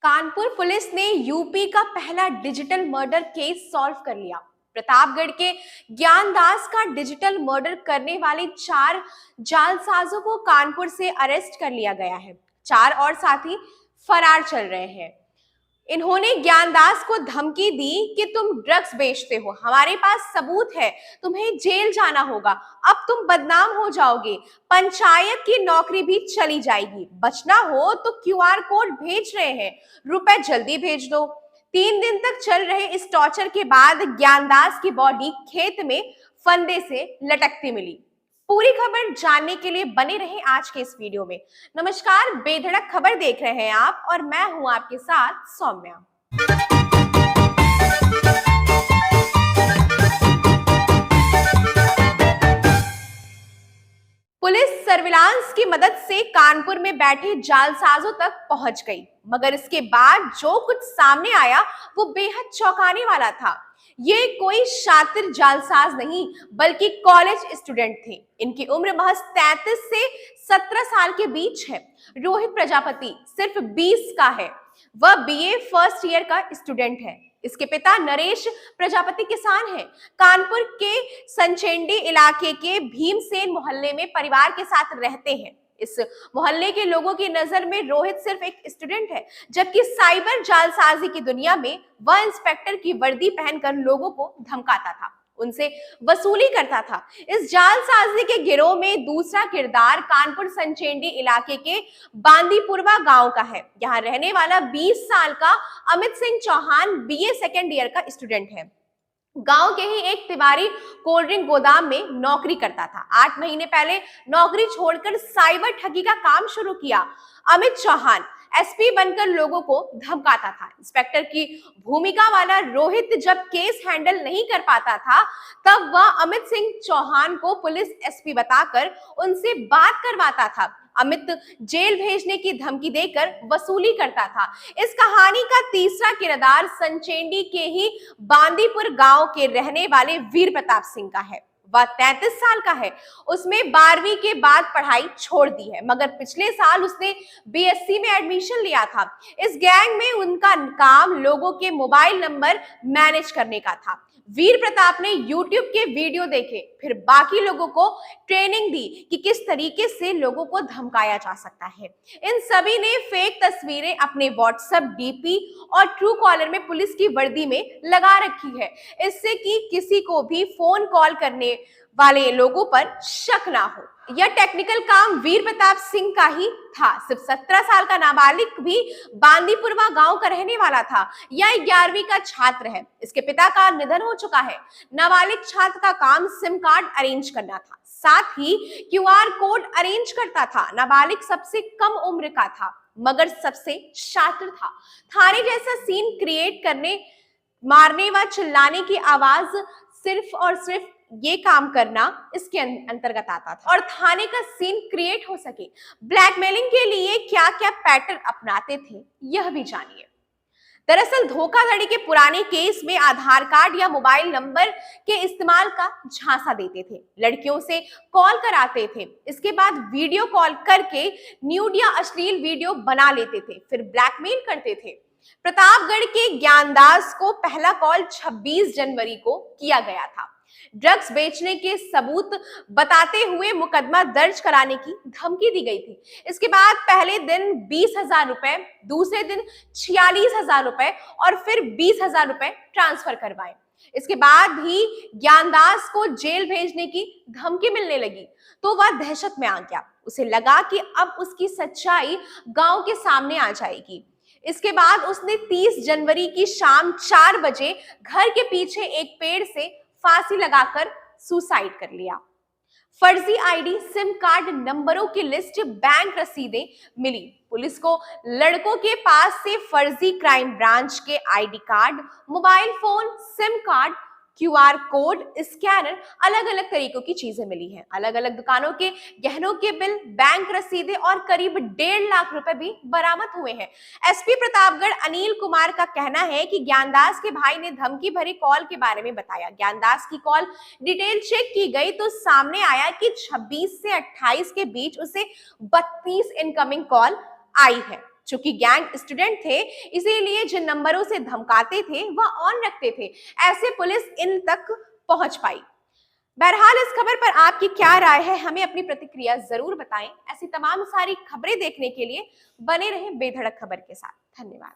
Kanpur police ने UP का पहला डिजिटल मर्डर केस सॉल्व कर लिया। प्रतापगढ़ के ज्ञानदास का डिजिटल मर्डर करने वाले 4 जालसाजों को कानपुर से अरेस्ट कर लिया गया है। 4 और साथी फरार चल रहे हैं। इन्होंने ज्ञानदास को धमकी दी कि तुम ड्रग्स बेचते हो, हमारे पास सबूत है, तुम्हें जेल जाना होगा, अब तुम बदनाम हो जाओगे, पंचायत की नौकरी भी चली जाएगी, बचना हो तो क्यूआर कोड भेज रहे हैं, रुपए जल्दी भेज दो। 3 दिन तक चल रहे इस टॉर्चर के बाद ज्ञानदास की बॉडी खेत में फंदे से लटकती मिली। पूरी खबर जानने के लिए बने रहें आज के इस वीडियो में। नमस्कार, बेधड़क खबर देख रहे हैं आप और मैं हूं आपके साथ सौम्या। पुलिस सर्विलांस की मदद से कानपुर में बैठे जालसाजों तक पहुंच गई, मगर इसके बाद जो कुछ सामने आया वो बेहद चौंकाने वाला था। ये कोई शातिर जालसाज नहीं बल्कि कॉलेज स्टूडेंट थे। इनकी उम्र महज 33 से 17 साल के बीच है। रोहित प्रजापति सिर्फ 20 का है। वह बीए फर्स्ट ईयर का स्टूडेंट है। इसके पिता नरेश प्रजापति किसान हैं। कानपुर के संचेंडी इलाके के भीमसेन मोहल्ले में परिवार के साथ रहते हैं। इस मोहल्ले के लोगों की नजर में रोहित सिर्फ एक स्टूडेंट है, जबकि साइबर जालसाजी की दुनिया में वह इंस्पेक्टर की वर्दी पहनकर लोगों को धमकाता था, उनसे वसूली करता था। इस जालसाजी के गिरोह में दूसरा किरदार कानपुर संचेंडी इलाके के बांदीपुरवा गांव का है। यहाँ रहने वाला 20 साल का Amit Singh Chauhan BA second year का स्टूडेंट है। गांव के ही एक तिवारी कोल्ड ड्रिंक गोदाम में नौकरी करता था। 8 महीने पहले नौकरी छोड़कर साइबर ठगी का काम शुरू किया। अमित चौहान एसपी बनकर लोगों को धमकाता था। इंस्पेक्टर की भूमिका वाला रोहित जब केस हैंडल नहीं कर पाता था, तब वह अमित सिंह चौहान को पुलिस एसपी बताकर उनसे बात करवाता था। अमित जेल भेजने की धमकी देकर वसूली करता था। इस कहानी का तीसरा किरदार संचेंडी के ही बांदीपुर गांव के रहने वाले वीर प्रताप सिंह का है। वह 33 साल का है। उसने 12वीं के बाद पढ़ाई छोड़ दी है, मगर पिछले साल उसने बीएससी में एडमिशन लिया था। इस गैंग में उनका काम लोगों के मोबाइल नंबर मैनेज करने का था। वीर प्रताप ने YouTube के वीडियो देखे, फिर बाकी लोगों को ट्रेनिंग दी कि किस तरीके से लोगों को धमकाया जा सकता है। इन सभी ने फेक तस्वीरें अपने WhatsApp डीपी और ट्रू कॉलर में पुलिस की वर्दी में लगा रखी है, इससे कि किसी को भी फोन कॉल करने वाले लोगों पर शक ना हो। यह टेक्निकल काम वीर प्रताप सिंह का ही था। सिर्फ 17 साल का नाबालिग भी बांदीपुरवा गांव का रहने वाला था। यह 11वीं का छात्र है। इसके पिता का निधन हो चुका है। नाबालिग छात्र का काम सिम कार्ड अरेंज करना था, साथ ही क्यूआर कोड अरेंज करता था। नाबालिग सबसे कम उम्र का था, मगर सबसे शातिर था। थाने जैसा सीन क्रिएट करने, मारने व चिल्लाने की आवाज सिर्फ और सिर्फ ये काम करना इसके अंतर्गत आता था। और थाने का सीन क्रिएट हो सके, ब्लैकमेलिंग के लिए क्या क्या पैटर्न अपनाते थे, यह भी जानिए। दरअसल धोखाधड़ी के पुराने केस में आधार कार्ड या मोबाइल नंबर के इस्तेमाल का झांसा देते थे, लड़कियों से कॉल कराते थे, इसके बाद वीडियो कॉल करके न्यूड या अश्लील वीडियो बना लेते थे, फिर ब्लैकमेल करते थे। प्रतापगढ़ के ज्ञानदास को पहला कॉल 26 जनवरी को किया गया था। ड्रग्स बेचने के सबूत बताते हुए मुकदमा दर्ज कराने की धमकी दी गई थी। इसके बाद पहले दिन 20,000 रुपए, दूसरे दिन 46,000 रुपए और फिर 20,000 रुपए ट्रांसफर करवाए। इसके बाद भी ज्ञानदास को जेल भेजने की धमकी मिलने लगी तो वह दहशत में आ गया। उसे लगा कि अब उसकी सच्चाई गांव के सामने आ जाएगी। इसके बाद उसने 30 जनवरी की शाम 4 बजे घर के पीछे एक पेड़ से फांसी लगाकर सुसाइड कर लिया। फर्जी आईडी, सिम कार्ड नंबरों की लिस्ट, बैंक रसीदें मिली। पुलिस को लड़कों के पास से फर्जी क्राइम ब्रांच के ID card, mobile phone, SIM card, QR code, scanner, अलग अलग तरीकों की चीजें मिली हैं। अलग अलग दुकानों के गहनों के बिल, बैंक रसीदें और करीब 1.5 लाख रुपए भी बरामद हुए हैं। एसपी प्रतापगढ़ अनिल कुमार का कहना है कि ज्ञानदास के भाई ने धमकी भरी कॉल के बारे में बताया। ज्ञानदास की कॉल डिटेल चेक की गई तो सामने आया कि 26 से 28 के बीच उसे 32 इनकमिंग कॉल आई है। चूंकि गैंग स्टूडेंट थे, इसीलिए जिन नंबरों से धमकाते थे वह ऑन रखते थे, ऐसे पुलिस इन तक पहुंच पाई। बहरहाल इस खबर पर आपकी क्या राय है, हमें अपनी प्रतिक्रिया जरूर बताएं। ऐसी तमाम सारी खबरें देखने के लिए बने रहें बेधड़क खबर के साथ। धन्यवाद।